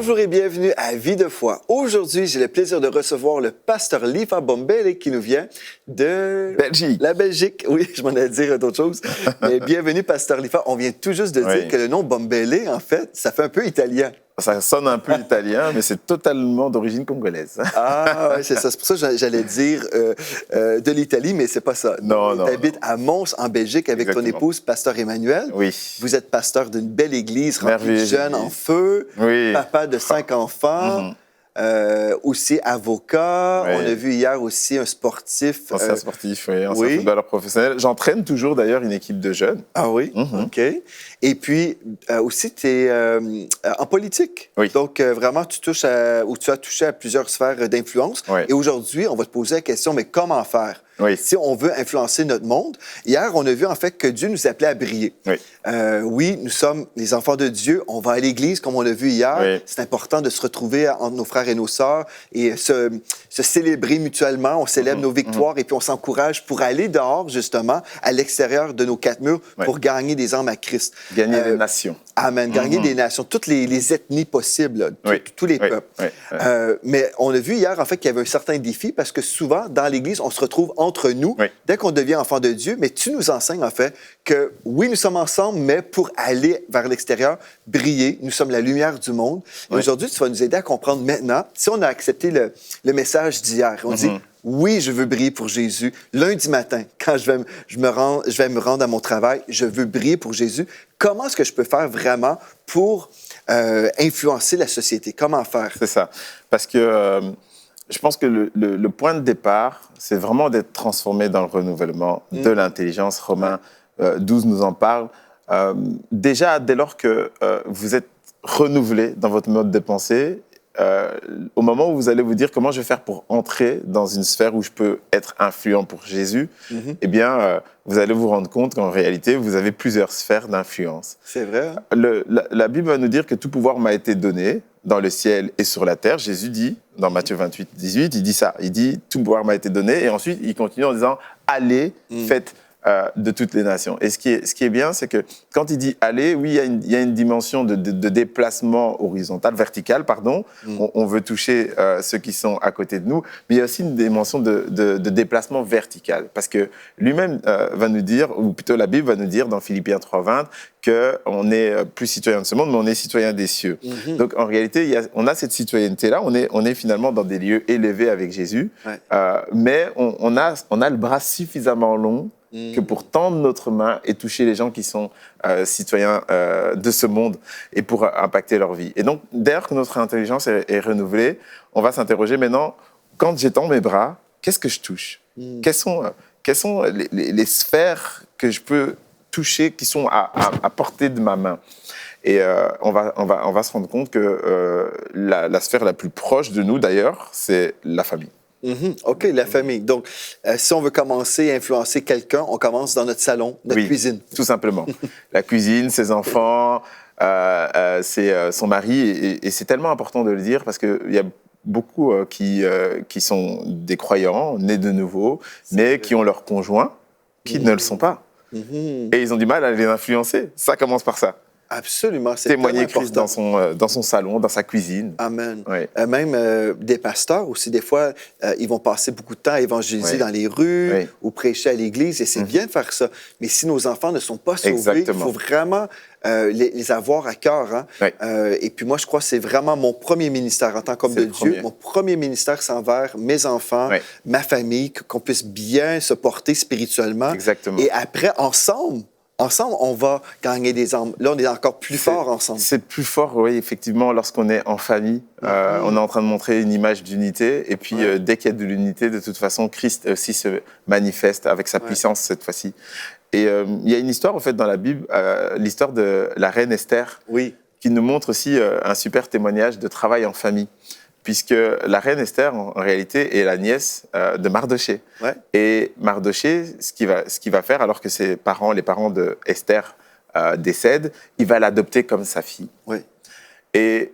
Bonjour et bienvenue à Vie de foi. Aujourd'hui, j'ai le plaisir de recevoir le pasteur Lifa Bombele qui nous vient de Belgique. La Belgique. Oui, je m'en allais dire d'autres choses. Mais bienvenue, pasteur Lifa. On vient tout juste de dire que le nom Bombele, en fait, ça fait un peu italien. Ça sonne un peu italien, mais c'est totalement d'origine congolaise. Ah, oui, c'est ça. C'est pour ça que j'allais dire de l'Italie, mais c'est pas ça. Non. Tu habites à Mons, en Belgique, avec ton épouse, pasteur Emmanuel. Oui. Vous êtes pasteur d'une belle église remplie de jeunes en feu. Oui. Papa de 5 enfants. Aussi avocat. Oui. On a vu hier aussi un sportif. Ancien sportif, oui, ancien footballeur professionnel. J'entraîne toujours d'ailleurs une équipe de jeunes. Ah oui? OK. Et puis aussi, tu es en politique. Oui. Donc vraiment, tu as touché à plusieurs sphères d'influence. Oui. Et aujourd'hui, on va te poser la question, mais comment faire? Oui. Si on veut influencer notre monde. Hier, on a vu en fait que Dieu nous appelait à briller. Oui. Oui, nous sommes les enfants de Dieu. On va à l'église, comme on l'a vu hier. Oui. C'est important de se retrouver entre nos frères et nos sœurs et se célébrer mutuellement. On célèbre nos victoires et puis on s'encourage pour aller dehors, justement, à l'extérieur de nos quatre murs pour gagner des âmes à Christ. Gagner des nations. Amen. Gagner des nations, toutes les ethnies possibles, là, tous les peuples. Oui. Mais on a vu hier, en fait, qu'il y avait un certain défi parce que souvent, dans l'Église, on se retrouve entre nous dès qu'on devient enfant de Dieu. Mais tu nous enseignes, en fait, que oui, nous sommes ensemble, mais pour aller vers l'extérieur, briller, nous sommes la lumière du monde. Et aujourd'hui, tu vas nous aider à comprendre maintenant, si on a accepté le message d'hier, on dit... Oui, je veux briller pour Jésus. Lundi matin, quand je vais me rendre à mon travail, je veux briller pour Jésus. Comment est-ce que je peux faire vraiment pour influencer la société? Comment faire? C'est ça. Parce que je pense que le point de départ, c'est vraiment d'être transformé dans le renouvellement de l'intelligence. Romains 12 nous en parle. Déjà, dès lors que vous êtes renouvelé dans votre mode de pensée, au moment où vous allez vous dire comment je vais faire pour entrer dans une sphère où je peux être influent pour Jésus, eh bien, vous allez vous rendre compte qu'en réalité, vous avez plusieurs sphères d'influence. C'est vrai. La Bible va nous dire que tout pouvoir m'a été donné dans le ciel et sur la terre. Jésus dit, dans Matthieu 28, 18, il dit ça. Il dit, tout pouvoir m'a été donné. Et ensuite, il continue en disant, allez, faites de toutes les nations. Et ce qui est bien, c'est que quand il dit aller, oui, il y a une dimension de déplacement horizontal, vertical, pardon. On veut toucher ceux qui sont à côté de nous, mais il y a aussi une dimension de déplacement vertical. Parce que lui-même va nous dire, ou plutôt la Bible va nous dire dans Philippiens 3:20, qu'on n'est plus citoyen de ce monde, mais on est citoyen des cieux. Donc en réalité, on a cette citoyenneté-là, on est finalement dans des lieux élevés avec Jésus, mais on a le bras suffisamment long que pour tendre notre main et toucher les gens qui sont citoyens de ce monde et pour impacter leur vie. Et donc, dès lors que notre intelligence est renouvelée, on va s'interroger maintenant, quand j'étends mes bras, qu'est-ce que je touche? Quelles sont les sphères que je peux toucher qui sont à portée de ma main? Et on va se rendre compte que la sphère la plus proche de nous, d'ailleurs, c'est la famille. OK, la famille. Donc, si on veut commencer à influencer quelqu'un, on commence dans notre salon, notre cuisine. Tout simplement. La cuisine, ses enfants, c'est son mari. Et c'est tellement important de le dire parce qu'il y a beaucoup qui sont des croyants, nés de nouveau, mais qui ont leurs conjoints qui ne le sont pas. Et ils ont du mal à les influencer. Ça commence par ça. Absolument, c'est témoigner Christ dans son salon, dans sa cuisine. Amen. Oui. Même des pasteurs aussi, des fois, ils vont passer beaucoup de temps à évangéliser dans les rues ou prêcher à l'église, et c'est bien de faire ça. Mais si nos enfants ne sont pas sauvés, il faut vraiment les avoir à cœur. Hein? Et puis moi, je crois que c'est vraiment mon premier ministère en tant qu'homme de Dieu. Mon premier ministère, c'est envers mes enfants, ma famille, qu'on puisse bien se porter spirituellement. Exactement. Et après, ensemble, on va gagner des âmes. Là, on est encore plus fort ensemble. C'est plus fort, oui, effectivement, lorsqu'on est en famille. On est en train de montrer une image d'unité. Et puis, dès qu'il y a de l'unité, de toute façon, Christ aussi se manifeste avec sa puissance cette fois-ci. Et il y a une histoire, en fait, dans la Bible, l'histoire de la reine Esther, qui nous montre aussi un super témoignage de travail en famille. Puisque la reine Esther, en réalité, est la nièce de Mardoché. Et Mardoché, ce qu'il va faire, alors que les parents de Esther décèdent, il va l'adopter comme sa fille. Et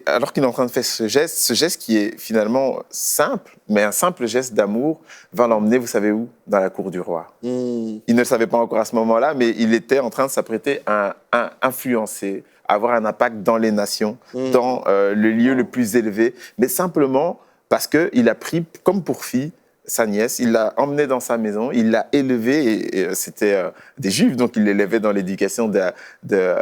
alors qu'il est en train de faire ce geste qui est finalement simple, mais un simple geste d'amour, va l'emmener, vous savez où? Dans la cour du roi. Il ne le savait pas encore à ce moment-là, mais il était en train de s'apprêter à influencer, avoir un impact dans les nations, dans le lieu le plus élevé, mais simplement parce qu'il a pris comme pour fille sa nièce, il l'a emmenée dans sa maison, il l'a élevée, et c'était des Juifs, donc il l'élevait dans l'éducation de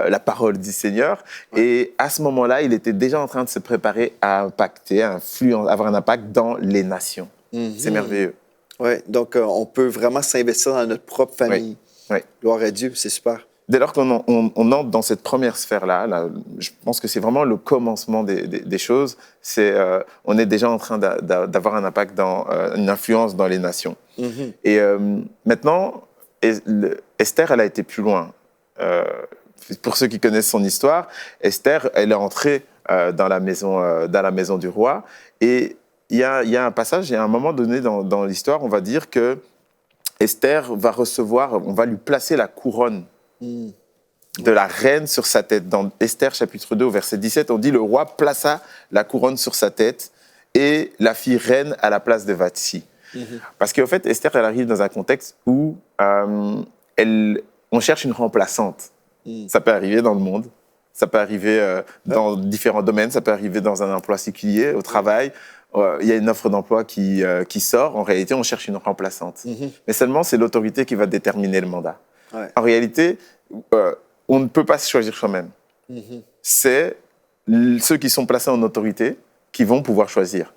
la parole du Seigneur. Ouais. Et à ce moment-là, il était déjà en train de se préparer à impacter, à avoir un impact dans les nations. C'est merveilleux. Oui, donc on peut vraiment s'investir dans notre propre famille. Oui. Gloire à Dieu, c'est super. Dès lors qu'on entre dans cette première sphère-là, je pense que c'est vraiment le commencement des choses. On est déjà en train d'avoir un impact, une influence dans les nations. Et maintenant, Esther, elle a été plus loin. Pour ceux qui connaissent son histoire, Esther, elle est entrée dans la maison du roi. Et il y a un passage, il y a un moment donné dans l'histoire, on va dire que Esther va recevoir, on va lui placer la couronne de la reine sur sa tête. Dans Esther chapitre 2 au verset 17, on dit le roi plaça la couronne sur sa tête et la fit reine à la place de Vashti. Parce qu'en fait, Esther, elle arrive dans un contexte où on cherche une remplaçante. Ça peut arriver dans le monde, ça peut arriver dans différents domaines, ça peut arriver dans un emploi séculier, au travail. Il y a une offre d'emploi qui sort. En réalité, on cherche une remplaçante. Mais seulement, c'est l'autorité qui va déterminer le mandat. Ouais. En réalité, on ne peut pas se choisir soi-même. C'est ceux qui sont placés en autorité qui vont pouvoir choisir.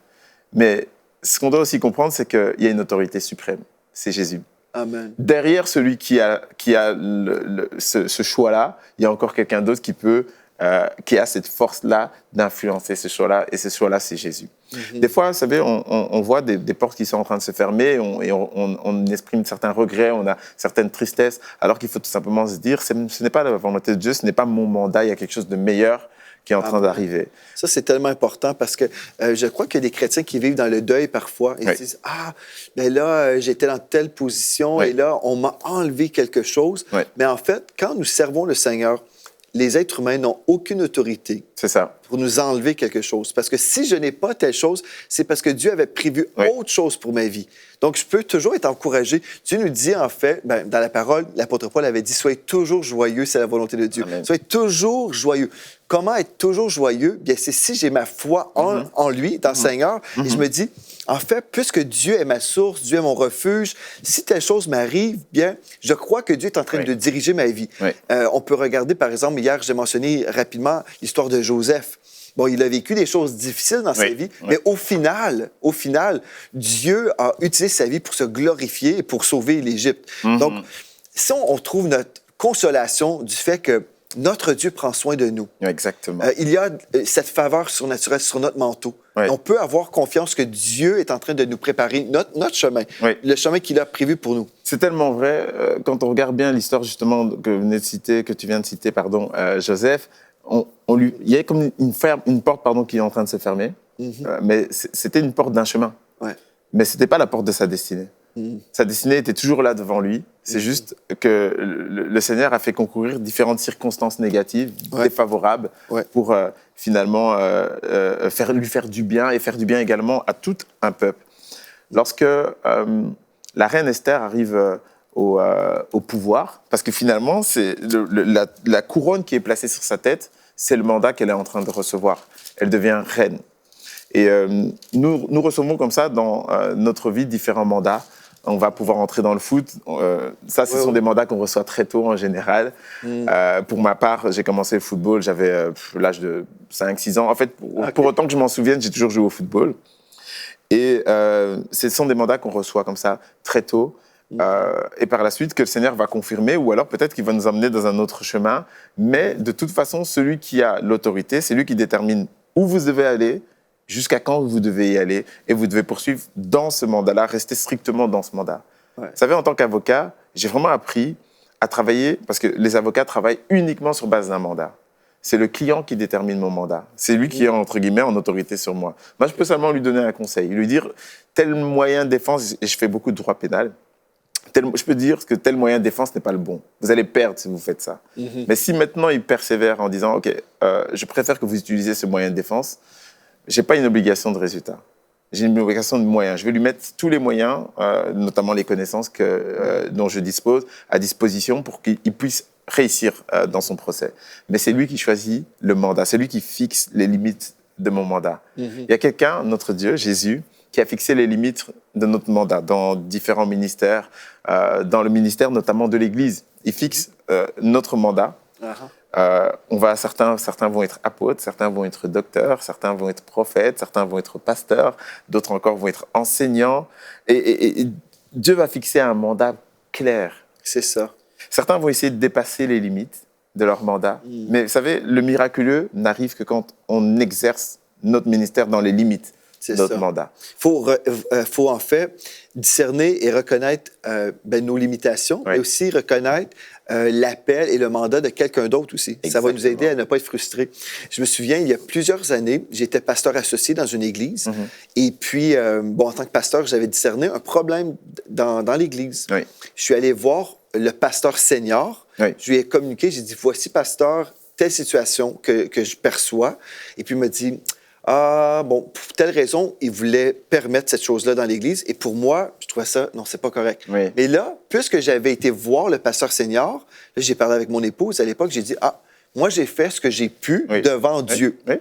Mais ce qu'on doit aussi comprendre, c'est qu'il y a une autorité suprême. C'est Jésus. Amen. Derrière celui qui a ce choix-là, il y a encore quelqu'un d'autre qui a cette force-là d'influencer ce choix-là. Et ce choix-là, c'est Jésus. Des fois, vous savez, on voit des portes qui sont en train de se fermer et on exprime certains regrets, on a certaines tristesses, alors qu'il faut tout simplement se dire, ce n'est pas la volonté de Dieu, ce n'est pas mon mandat, il y a quelque chose de meilleur qui est en train d'arriver. Ça, c'est tellement important parce que je crois qu'il y a des chrétiens qui vivent dans le deuil parfois et se disent « Ah, ben là, j'étais dans telle position et là, on m'a enlevé quelque chose. » Mais en fait, quand nous servons le Seigneur, les êtres humains n'ont aucune autorité pour nous enlever quelque chose. Parce que si je n'ai pas telle chose, c'est parce que Dieu avait prévu autre chose pour ma vie. Donc, je peux toujours être encouragé. Dieu nous dit, en fait, dans la parole, l'apôtre Paul avait dit « Soyez toujours joyeux, c'est la volonté de Dieu. » Soyez toujours joyeux. Comment être toujours joyeux? Bien, c'est si j'ai ma foi en lui, dans le Seigneur, et je me dis, en fait, puisque Dieu est ma source, Dieu est mon refuge, si telle chose m'arrive, bien, je crois que Dieu est en train de diriger ma vie. On peut regarder, par exemple, hier, j'ai mentionné rapidement l'histoire de Joseph. Bon, il a vécu des choses difficiles dans sa vie, mais au final, Dieu a utilisé sa vie pour se glorifier et pour sauver l'Égypte. Donc, si on trouve notre consolation du fait que notre Dieu prend soin de nous. Exactement. Il y a cette faveur surnaturelle sur notre manteau. On peut avoir confiance que Dieu est en train de nous préparer notre chemin, le chemin qu'il a prévu pour nous. C'est tellement vrai. Quand on regarde bien l'histoire justement que tu viens de citer, Joseph, il y a comme une porte qui est en train de se fermer, mais c'était une porte d'un chemin. Mais ce n'était pas la porte de sa destinée. Sa destinée était toujours là devant lui. C'est juste que le Seigneur a fait concourir différentes circonstances négatives, défavorables, pour finalement lui faire du bien et faire du bien également à tout un peuple. Lorsque la reine Esther arrive au pouvoir, parce que finalement, c'est la couronne qui est placée sur sa tête, c'est le mandat qu'elle est en train de recevoir. Elle devient reine. Et nous recevons comme ça dans notre vie différents mandats. On va pouvoir entrer dans le foot. Ce sont des mandats qu'on reçoit très tôt en général. Pour ma part, j'ai commencé le football, j'avais l'âge de 5-6 ans. En fait, pour autant que je m'en souvienne, j'ai toujours joué au football. Et ce sont des mandats qu'on reçoit comme ça très tôt. Et par la suite, que le Seigneur va confirmer, ou alors peut-être qu'il va nous emmener dans un autre chemin. Mais de toute façon, celui qui a l'autorité, c'est lui qui détermine où vous devez aller, jusqu'à quand vous devez y aller, et vous devez poursuivre dans ce mandat-là, rester strictement dans ce mandat. Vous savez, en tant qu'avocat, j'ai vraiment appris à travailler, parce que les avocats travaillent uniquement sur base d'un mandat. C'est le client qui détermine mon mandat. C'est lui qui est, entre guillemets, en autorité sur moi. Moi, je peux seulement lui donner un conseil, lui dire tel moyen de défense, et je fais beaucoup de droit pénal, je peux dire que tel moyen de défense n'est pas le bon. Vous allez perdre si vous faites ça. Mais si maintenant il persévère en disant « Ok, je préfère que vous utilisiez ce moyen de défense », je n'ai pas une obligation de résultat. J'ai une obligation de moyens. Je vais lui mettre tous les moyens, notamment les connaissances dont je dispose, à disposition pour qu'il puisse réussir dans son procès. Mais c'est lui qui choisit le mandat, c'est lui qui fixe les limites de mon mandat. Il y a quelqu'un, notre Dieu, Jésus, qui a fixé les limites de notre mandat dans différents ministères, dans le ministère notamment de l'Église. Il fixe notre mandat. Certains vont être apôtres, certains vont être docteurs, certains vont être prophètes, certains vont être pasteurs, d'autres encore vont être enseignants. Et Dieu va fixer un mandat clair. C'est ça. Certains vont essayer de dépasser les limites de leur mandat. Mais vous savez, le miraculeux n'arrive que quand on exerce notre ministère dans les limites de notre mandat. Il faut en fait discerner et reconnaître nos limitations, mais aussi reconnaître l'appel et le mandat de quelqu'un d'autre aussi. Exactement. Ça va nous aider à ne pas être frustrés. Je me souviens, il y a plusieurs années, j'étais pasteur associé dans une église. Et puis, en tant que pasteur, j'avais discerné un problème dans l'église. Oui. Je suis allé voir le pasteur senior. Oui. Je lui ai communiqué, j'ai dit, voici, pasteur, telle situation que je perçois. Et puis, il m'a dit, pour telle raison, il voulait permettre cette chose-là dans l'Église. Et pour moi, je trouvais ça, non, c'est pas correct. Oui. Mais là, puisque j'avais été voir le pasteur senior, là, j'ai parlé avec mon épouse à l'époque, j'ai dit, moi, j'ai fait ce que j'ai pu devant Dieu. Oui.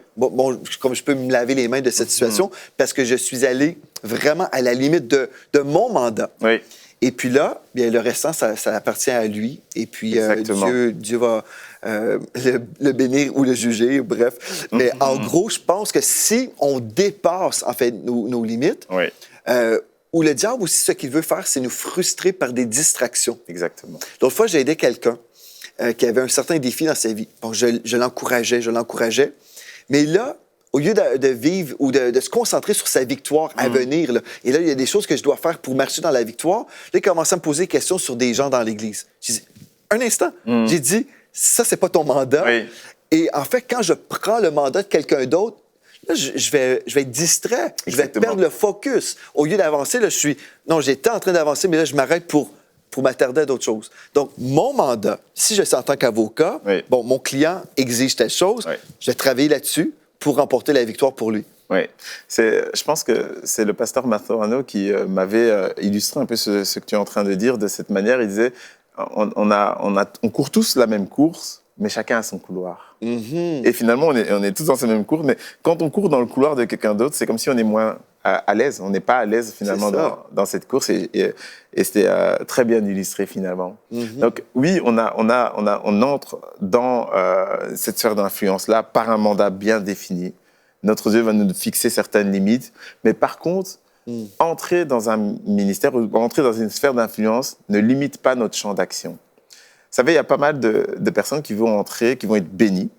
Comme je peux me laver les mains de cette situation, parce que je suis allé vraiment à la limite de mon mandat. Oui. Et puis là, bien, le restant, ça appartient à lui. Et puis, Dieu va le bénir ou le juger, bref. Mais en gros, je pense que si on dépasse, en fait, nos limites, ou le diable aussi, ce qu'il veut faire, c'est nous frustrer par des distractions. Exactement. L'autre fois, j'ai aidé quelqu'un qui avait un certain défi dans sa vie. Bon, je l'encourageais. Mais là, au lieu de vivre ou de se concentrer sur sa victoire à venir, là, et là, il y a des choses que je dois faire pour marcher dans la victoire, là, il commençait à me poser des questions sur des gens dans l'Église. J'ai dit, un instant, j'ai dit, ça, c'est pas ton mandat. Oui. Et en fait, quand je prends le mandat de quelqu'un d'autre, là, je vais être distrait. Exactement. Je vais perdre le focus. Au lieu d'avancer, là, j'étais en train d'avancer, mais là, je m'arrête pour m'attarder à d'autres choses. Donc, mon mandat, si je suis en tant qu'avocat, mon client exige telle chose, je vais travailler là-dessus pour remporter la victoire pour lui. Oui, je pense que c'est le pasteur Martorano qui m'avait illustré un peu ce que tu es en train de dire de cette manière. Il disait, on court tous la même course, mais chacun a son couloir. Et finalement, on est tous dans ce même cours, mais quand on court dans le couloir de quelqu'un d'autre, c'est comme si on est moins à l'aise. On n'est pas à l'aise finalement dans cette course, et c'était très bien illustré finalement. Donc oui, on entre dans cette sphère d'influence-là par un mandat bien défini. Notre Dieu va nous fixer certaines limites, mais par contre, entrer dans un ministère ou entrer dans une sphère d'influence ne limite pas notre champ d'action. Vous savez, il y a pas mal de personnes qui vont entrer, qui vont être bénies.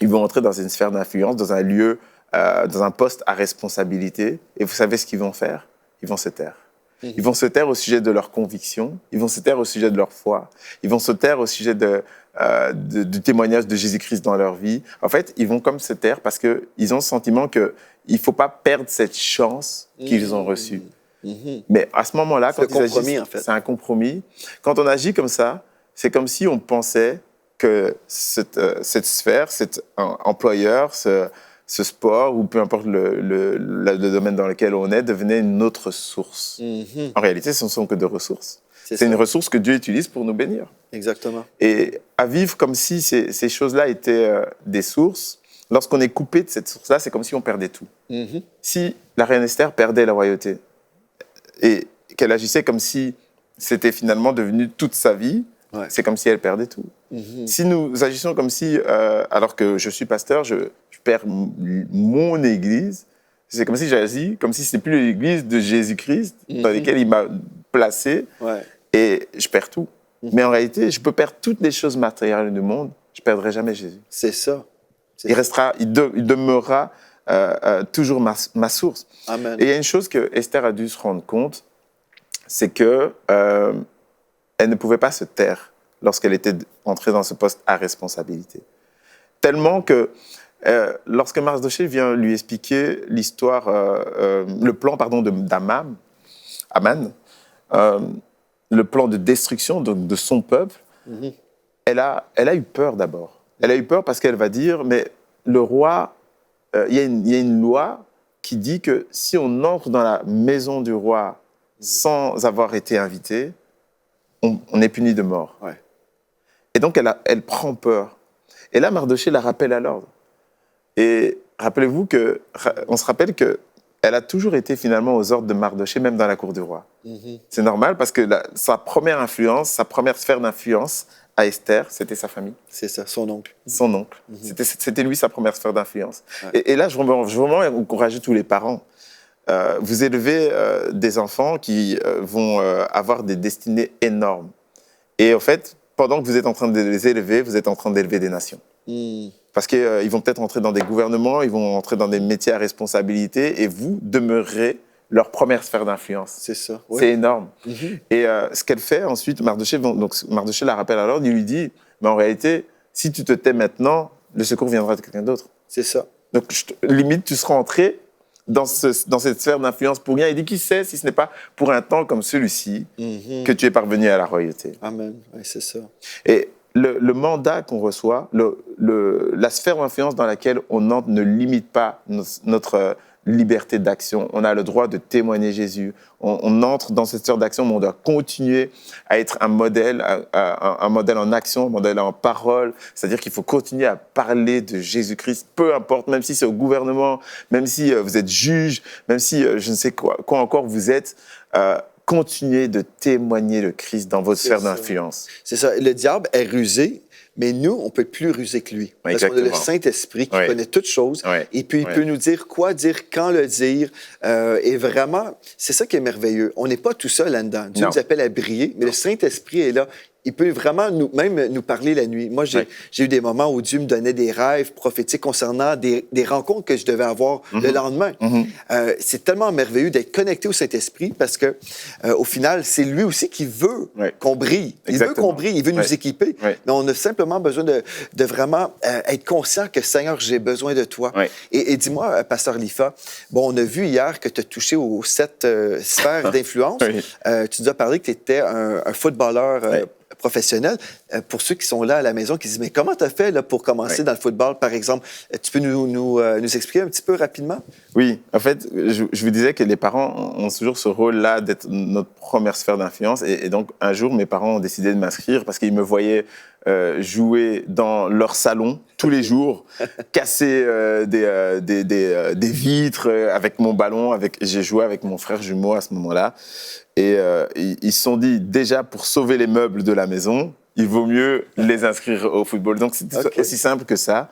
Ils vont entrer dans une sphère d'influence, dans un lieu, dans un poste à responsabilité. Et vous savez ce qu'ils vont faire? Ils vont se taire. Ils vont se taire au sujet de leurs convictions. Ils vont se taire au sujet de leur foi. Ils vont se taire au sujet du témoignage de Jésus-Christ dans leur vie. En fait, ils vont comme se taire parce qu'ils ont le sentiment qu'il ne faut pas perdre cette chance qu'ils ont reçue. Mais à ce moment-là, quand ils agissent, c'est un compromis. Quand on agit comme ça, c'est comme si on pensait que cette sphère, cet employeur, ce sport, ou peu importe le domaine dans lequel on est, devenait une autre source. En réalité, ce ne sont que des ressources. C'est une ressource que Dieu utilise pour nous bénir. Exactement. Et à vivre comme si ces choses-là étaient des sources, lorsqu'on est coupé de cette source-là, c'est comme si on perdait tout. Si la reine Esther perdait la royauté et qu'elle agissait comme si c'était finalement devenu toute sa vie, c'est comme si elle perdait tout. Si nous agissons comme si, alors que je suis pasteur, je perds mon église, c'est comme si j'agis, comme si ce n'est plus l'église de Jésus-Christ dans laquelle il m'a placé, et je perds tout. Mais en réalité, je peux perdre toutes les choses matérielles du monde, je ne perdrai jamais Jésus. C'est ça. Il demeurera toujours ma source. Amen. Et il y a une chose que Esther a dû se rendre compte, c'est que elle ne pouvait pas se taire lorsqu'elle était entrée dans ce poste à responsabilité. Tellement que lorsque Mardochée vient lui expliquer l'histoire, le plan d'Aman, le plan de destruction de son peuple, elle a eu peur d'abord. Elle a eu peur parce qu'elle va dire, mais le roi, il y a une loi qui dit que si on entre dans la maison du roi sans avoir été invité, on est puni de mort. Et donc, elle prend peur. Et là, Mardochée la rappelle à l'ordre. Et rappelez-vous on se rappelle qu'elle a toujours été finalement aux ordres de Mardochée, même dans la cour du roi. C'est normal parce que sa première influence, sa première sphère d'influence à Esther, c'était sa famille. C'est ça, son oncle. Son oncle. C'était lui sa première sphère d'influence. Ouais. Et là, je veux vraiment encourager tous les parents. Vous élevez des enfants qui vont avoir des destinées énormes. Et en fait, pendant que vous êtes en train de les élever, vous êtes en train d'élever des nations. Parce qu'ils vont peut-être entrer dans des gouvernements, ils vont entrer dans des métiers à responsabilité, et vous demeurerez leur première sphère d'influence. C'est ça. Oui. C'est énorme. Et ce qu'elle fait ensuite, Mardochée la rappelle à l'ordre, il lui dit, mais en réalité, si tu te tais maintenant, le secours viendra de quelqu'un d'autre. C'est ça. Donc, limite, tu seras entré dans cette sphère d'influence pour rien. Il dit, qui sait si ce n'est pas pour un temps comme celui-ci que tu es parvenu à la royauté. Amen. Oui, c'est ça. Et le mandat qu'on reçoit, la sphère d'influence dans laquelle on entre ne limite pas notre liberté d'action. On a le droit de témoigner Jésus. On entre dans cette sphère d'action, mais on doit continuer à être un modèle en action, un modèle en parole. C'est-à-dire qu'il faut continuer à parler de Jésus-Christ, peu importe, même si c'est au gouvernement, même si vous êtes juge, même si je ne sais quoi encore vous êtes. Continuez de témoigner le Christ dans votre sphère d'influence. C'est ça. Le diable est rusé, mais nous, on ne peut plus ruser que lui. Parce qu'on a le Saint-Esprit qui connaît toutes choses. Et puis, il peut nous dire quoi dire, quand le dire. Et vraiment, c'est ça qui est merveilleux. On n'est pas tout seul là-dedans. Dieu nous appelle à briller, mais le Saint-Esprit est là. Il peut vraiment nous parler la nuit. Moi, j'ai eu des moments où Dieu me donnait des rêves prophétiques concernant des rencontres que je devais avoir le lendemain. C'est tellement merveilleux d'être connecté au Saint-Esprit parce que, au final, c'est lui aussi qui veut qu'on brille. Il veut qu'on brille, il veut nous équiper. Mais on a simplement besoin de vraiment être conscient que, Seigneur, j'ai besoin de toi. Et dis-moi, Pasteur Lifa, bon, on a vu hier que tu as touché aux 7 sphères d'influence. Tu nous as parlé que tu étais un footballeur professionnel. Pour ceux qui sont là à la maison, qui disent, mais comment tu as fait là, pour commencer dans le football, par exemple? Tu peux nous expliquer un petit peu rapidement? Oui, en fait, je vous disais que les parents ont toujours ce rôle-là d'être notre première sphère d'influence. Et donc, un jour, mes parents ont décidé de m'inscrire parce qu'ils me voyaient jouer dans leur salon tous les jours, casser des vitres avec mon ballon. J'ai joué avec mon frère jumeau à ce moment-là. Et ils se sont dit, déjà, pour sauver les meubles de la maison, il vaut mieux les inscrire au football. Donc, c'est aussi simple que ça.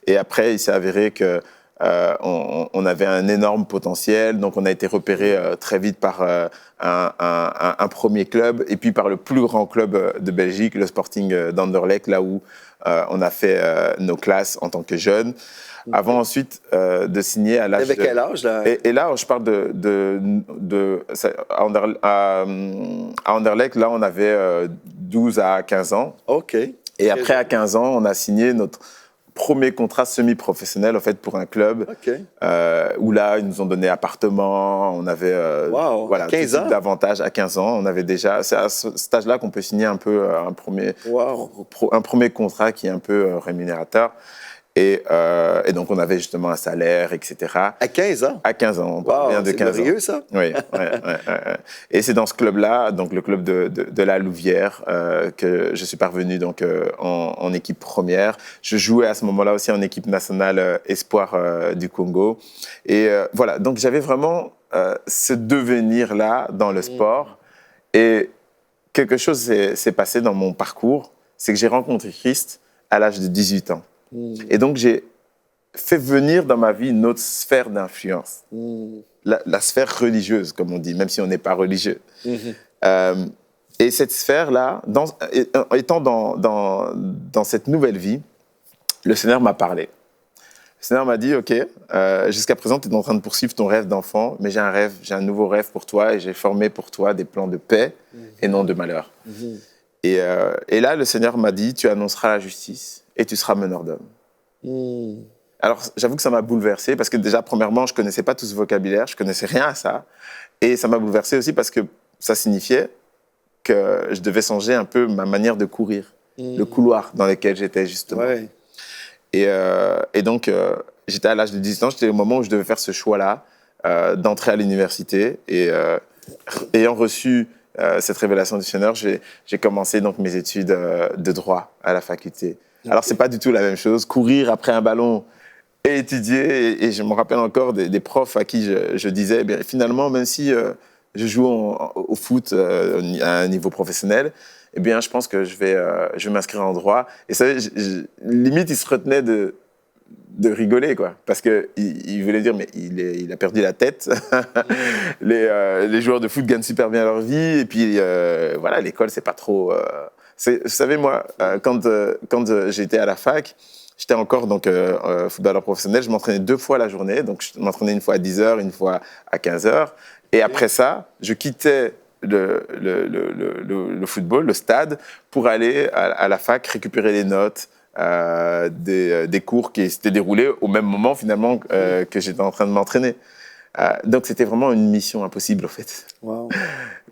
Et après, il s'est avéré que on avait un énorme potentiel. Donc, on a été repéré très vite par un premier club et puis par le plus grand club de Belgique, le Sporting d'Anderlecht, là où on a fait nos classes en tant que jeunes. Avant ensuite de signer à l'âge de... quel âge, là? Et là, je parle à Anderlecht, là, on avait 12 à 15 ans. OK. Et après, à 15 ans, on a signé notre premier contrat semi-professionnel, en fait, pour un club. Où là, ils nous ont donné appartement, on avait voilà, 15 ans d'avantages à 15 ans. On avait déjà, c'est à ce stage-là qu'on peut signer un peu un premier contrat qui est un peu rémunérateur. Et donc, on avait justement un salaire, etc. À 15 ans? À 15 ans, on parle bien de 15 ans. C'est merveilleux, ça? Oui. Et c'est dans ce club-là, donc le club de la Louvière, que je suis parvenu donc, en équipe première. Je jouais à ce moment-là aussi en équipe nationale espoir du Congo. Et voilà, donc j'avais vraiment ce devenir-là dans le sport. Et quelque chose s'est passé dans mon parcours, c'est que j'ai rencontré Christ à l'âge de 18 ans. Et donc, j'ai fait venir dans ma vie une autre sphère d'influence, la sphère religieuse, comme on dit, même si on n'est pas religieux. Et cette sphère-là, étant dans cette nouvelle vie, le Seigneur m'a parlé. Le Seigneur m'a dit, OK, jusqu'à présent, tu es en train de poursuivre ton rêve d'enfant, mais j'ai un nouveau rêve pour toi et j'ai formé pour toi des plans de paix et non de malheur. Et là, le Seigneur m'a dit, tu annonceras la justice et tu seras meneur d'hommes. Alors, j'avoue que ça m'a bouleversé parce que déjà, premièrement, je ne connaissais pas tout ce vocabulaire, je ne connaissais rien à ça. Et ça m'a bouleversé aussi parce que ça signifiait que je devais changer un peu ma manière de courir, le couloir dans lequel j'étais justement. Et donc, j'étais à l'âge de 18 ans, j'étais au moment où je devais faire ce choix-là, d'entrer à l'université. Et ayant reçu cette révélation du Seigneur, j'ai commencé donc mes études de droit à la faculté. Okay. Alors, c'est pas du tout la même chose. Courir après un ballon et étudier, et je me rappelle encore des profs à qui je disais, bien, finalement, même si je joue au foot à un niveau professionnel, eh bien, je pense que je vais m'inscrire en droit. Et ça, limite, ils se retenaient de rigoler, quoi. Parce qu'il voulait dire, mais il a perdu la tête. Les joueurs de foot gagnent super bien leur vie. Et puis, voilà, l'école, c'est pas trop... Vous savez, moi, quand j'étais à la fac, j'étais encore donc, footballeur professionnel. Je m'entraînais 2 fois la journée. Donc, je m'entraînais une fois à 10h, une fois à 15h. Et après ça, je quittais le football, le stade, pour aller à la fac récupérer les notes des cours qui s'étaient déroulés au même moment, finalement, que j'étais en train de m'entraîner. Donc, c'était vraiment une mission impossible, en fait. Wow.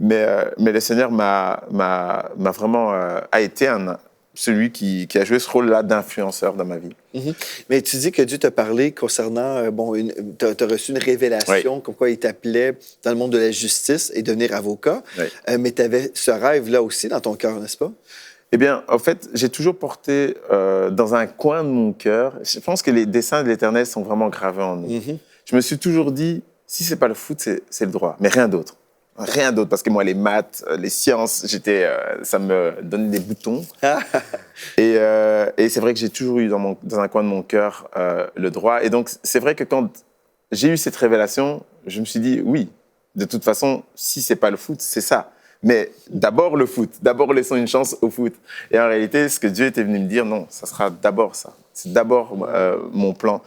Mais le Seigneur a été celui qui a joué ce rôle-là d'influenceur dans ma vie. Mm-hmm. Mais tu dis que Dieu t'a parlé concernant, tu as reçu une révélation, comme quoi il t'appelait dans le monde de la justice et devenir avocat. Oui. Mais tu avais ce rêve-là aussi dans ton cœur, n'est-ce pas? Eh bien, en fait, j'ai toujours porté dans un coin de mon cœur, je pense que les desseins de l'Éternel sont vraiment gravés en nous. Mm-hmm. Je me suis toujours dit, si c'est pas le foot, c'est le droit, mais rien d'autre. Rien d'autre, parce que moi, les maths, les sciences, ça me donnait des boutons. Et c'est vrai que j'ai toujours eu dans un coin de mon cœur le droit. Et donc, c'est vrai que quand j'ai eu cette révélation, je me suis dit, oui, de toute façon, si c'est pas le foot, c'est ça. Mais d'abord le foot, d'abord laissons une chance au foot. Et en réalité, ce que Dieu était venu me dire, non, ça sera d'abord ça. C'est d'abord mon plan.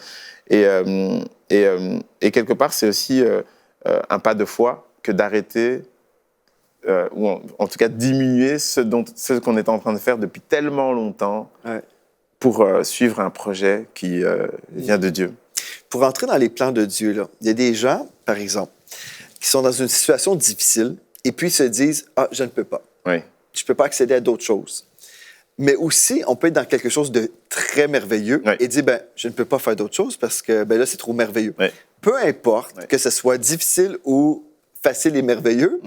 Et quelque part, c'est aussi un pas de foi que d'arrêter, ou en tout cas diminuer ce qu'on est en train de faire depuis tellement longtemps pour suivre un projet qui vient de Dieu. Pour entrer dans les plans de Dieu, là, il y a des gens, par exemple, qui sont dans une situation difficile et puis se disent « Ah, je ne peux pas. Oui. Je ne peux pas accéder à d'autres choses. » Mais aussi, on peut être dans quelque chose de très merveilleux et dire ben, « Je ne peux pas faire d'autres choses parce que ben là, c'est trop merveilleux. » Peu importe que ce soit difficile ou facile et merveilleux,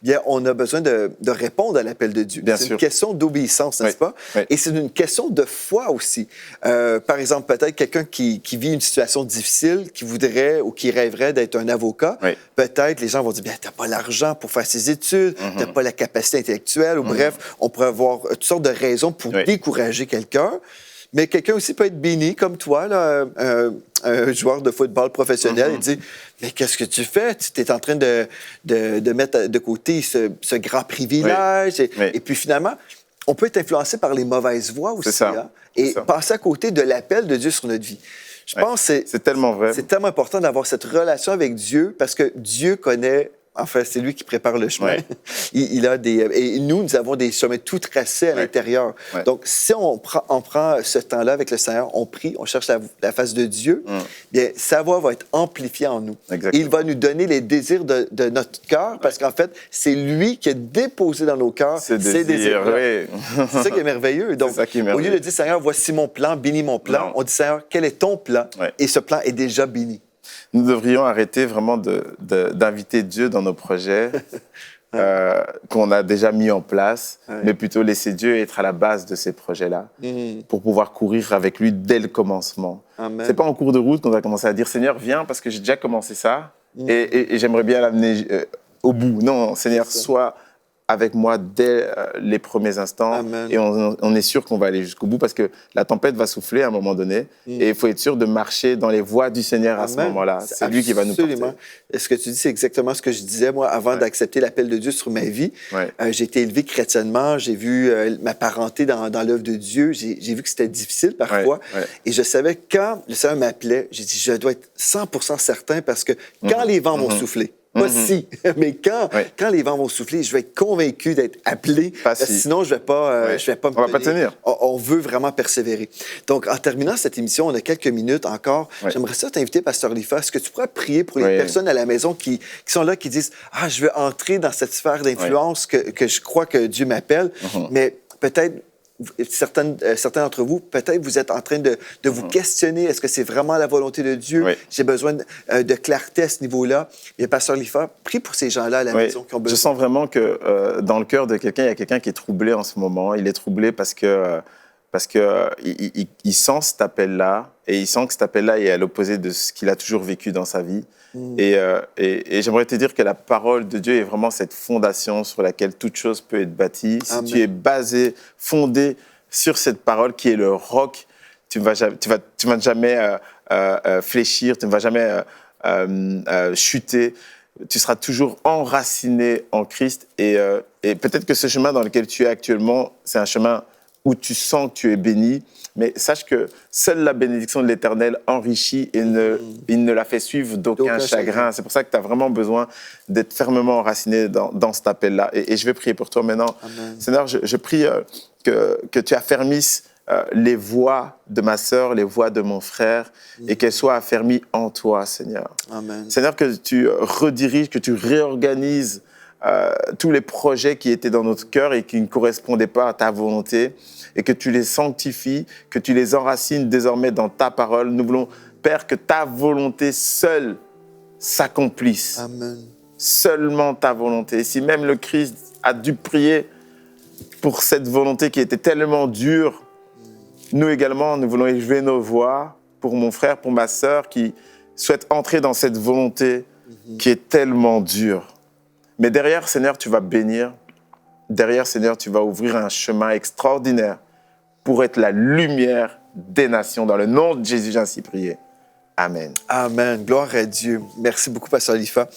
bien, on a besoin de répondre à l'appel de Dieu. C'est une question d'obéissance, n'est-ce pas? Et c'est une question de foi aussi. Par exemple, peut-être quelqu'un qui vit une situation difficile, qui voudrait ou qui rêverait d'être un avocat, peut-être les gens vont dire, bien, t'as pas l'argent pour faire ses études, t'as pas la capacité intellectuelle, ou bref, on pourrait avoir toutes sortes de raisons pour décourager quelqu'un. Mais quelqu'un aussi peut être béni, comme toi, là, un joueur de football professionnel, il dit « Mais qu'est-ce que tu fais? Tu es en train de mettre de côté ce grand privilège. » Et puis finalement, on peut être influencé par les mauvaises voies aussi. Hein? Et passer à côté de l'appel de Dieu sur notre vie. Je pense que c'est tellement vrai. C'est tellement important d'avoir cette relation avec Dieu parce que Dieu connaît... Enfin, c'est lui qui prépare le chemin. Il a et nous avons des chemins tout tracés à l'intérieur. Donc, si on prend ce temps-là avec le Seigneur, on prie, on cherche la face de Dieu, bien, sa voix va être amplifiée en nous. Et il va nous donner les désirs de notre cœur parce qu'en fait, c'est lui qui a déposé dans nos cœurs ces désirs. C'est ça qui est merveilleux. Donc, au lieu de dire, Seigneur, voici mon plan, bénis mon plan, on dit, Seigneur, quel est ton plan? Et ce plan est déjà béni. Nous devrions arrêter vraiment d'inviter Dieu dans nos projets qu'on a déjà mis en place, mais plutôt laisser Dieu être à la base de ces projets-là pour pouvoir courir avec lui dès le commencement. Ce n'est pas en cours de route qu'on va commencer à dire « Seigneur, viens parce que j'ai déjà commencé ça et j'aimerais bien l'amener au bout. » Non, Seigneur, sois avec moi dès les premiers instants. Amen. Et on est sûr qu'on va aller jusqu'au bout parce que la tempête va souffler à un moment donné et il faut être sûr de marcher dans les voies du Seigneur à ce moment-là. C'est lui qui va nous porter. Et ce que tu dis, c'est exactement ce que je disais, moi, avant d'accepter l'appel de Dieu sur ma vie. J'ai été élevé chrétiennement, j'ai vu ma parenté dans l'œuvre de Dieu, j'ai vu que c'était difficile parfois. Et je savais quand le Seigneur m'appelait, j'ai dit, je dois être 100% certain parce que quand les vents vont souffler, pas si, mais quand les vents vont souffler, je vais être convaincu d'être appelé. Sinon, je vais pas on va pas tenir. On veut vraiment persévérer. Donc, en terminant cette émission, on a quelques minutes encore. J'aimerais ça t'inviter, Pasteur Lifa. Est-ce que tu pourrais prier pour les personnes à la maison qui sont là, qui disent « Ah, je veux entrer dans cette sphère d'influence que je crois que Dieu m'appelle, mais peut-être certains d'entre vous, peut-être vous êtes en train de vous questionner. Est-ce que c'est vraiment la volonté de Dieu? Oui. J'ai besoin de clarté à ce niveau-là. Et Pasteur Lifa, prie pour ces gens-là à la maison qui ont besoin. Je sens vraiment que dans le cœur de quelqu'un, il y a quelqu'un qui est troublé en ce moment. Il est troublé parce que il sent cet appel-là, et il sent que cet appel-là est à l'opposé de ce qu'il a toujours vécu dans sa vie. Et j'aimerais te dire que la parole de Dieu est vraiment cette fondation sur laquelle toute chose peut être bâtie. Amen. Si tu es fondé sur cette parole qui est le roc, tu ne vas jamais fléchir, tu ne vas jamais chuter. Tu seras toujours enraciné en Christ. Et peut-être que ce chemin dans lequel tu es actuellement, c'est un chemin où tu sens que tu es béni, mais sache que seule la bénédiction de l'Éternel enrichit et il ne la fait suivre d'aucun chagrin. C'est pour ça que tu as vraiment besoin d'être fermement enraciné dans cet appel-là. Et je vais prier pour toi maintenant. Amen. Seigneur, je prie que tu affermisses les voix de ma sœur, les voix de mon frère, et qu'elles soient affermies en toi, Seigneur. Amen. Seigneur, que tu rediriges, que tu réorganises tous les projets qui étaient dans notre cœur et qui ne correspondaient pas à ta volonté, et que tu les sanctifies, que tu les enracines désormais dans ta parole. Nous voulons, Père, que ta volonté seule s'accomplisse. Amen. Seulement ta volonté. Si même le Christ a dû prier pour cette volonté qui était tellement dure, nous également, nous voulons élever nos voix pour mon frère, pour ma sœur qui souhaite entrer dans cette volonté qui est tellement dure. Mais derrière, Seigneur, tu vas bénir. Derrière, Seigneur, tu vas ouvrir un chemin extraordinaire pour être la lumière des nations. Dans le nom de Jésus, j'ai ainsi prié. Amen. Amen. Gloire à Dieu. Merci beaucoup, Pasteur Lifa.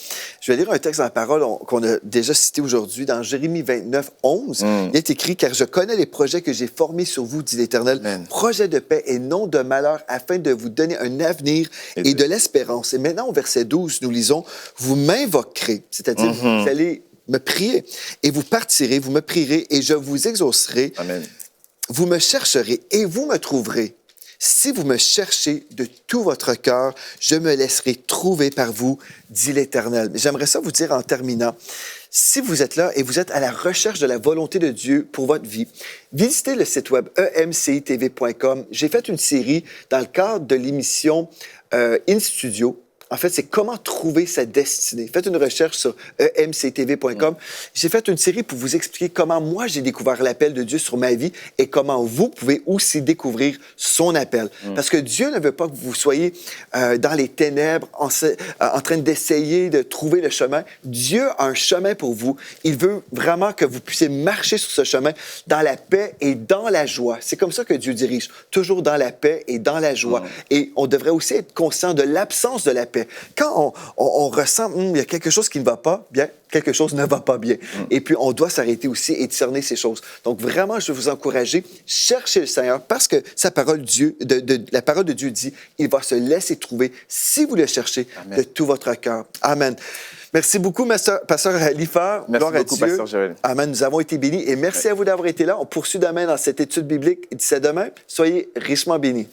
Je vais lire un texte dans la parole qu'on a déjà cité aujourd'hui, dans Jérémie 29, 11. Il est écrit « Car je connais les projets que j'ai formés sur vous, dit l'Éternel, projets de paix et non de malheur, afin de vous donner un avenir et de l'espérance. » Et maintenant, au verset 12, nous lisons « Vous m'invoquerez », c'est-à-dire vous allez me prier, et vous partirez, vous me prierez, et je vous exaucerai. Amen. Vous me chercherez, et vous me trouverez. Si vous me cherchez de tout votre cœur, je me laisserai trouver par vous, dit l'Éternel. Mais j'aimerais ça vous dire en terminant, si vous êtes là et vous êtes à la recherche de la volonté de Dieu pour votre vie, visitez le site web emcitv.com. J'ai fait une série dans le cadre de l'émission In Studio. En fait, c'est comment trouver sa destinée. Faites une recherche sur emctv.com. J'ai fait une série pour vous expliquer comment moi j'ai découvert l'appel de Dieu sur ma vie et comment vous pouvez aussi découvrir son appel. Parce que Dieu ne veut pas que vous soyez dans les ténèbres en train d'essayer de trouver le chemin. Dieu a un chemin pour vous. Il veut vraiment que vous puissiez marcher sur ce chemin dans la paix et dans la joie. C'est comme ça que Dieu dirige, toujours dans la paix et dans la joie. Et on devrait aussi être conscient de l'absence de la paix. Quand on ressent il y a quelque chose qui ne va pas bien, quelque chose ne va pas bien. Et puis, on doit s'arrêter aussi et discerner ces choses. Donc, vraiment, je veux vous encourager, cherchez le Seigneur parce que la parole de Dieu dit, il va se laisser trouver si vous le cherchez de tout votre cœur. Amen. Merci beaucoup, Pasteur Lifa. Merci beaucoup, Pasteur Joël. Amen. Nous avons été bénis et merci à vous d'avoir été là. On poursuit demain dans cette étude biblique. Et d'ici à demain, soyez richement bénis.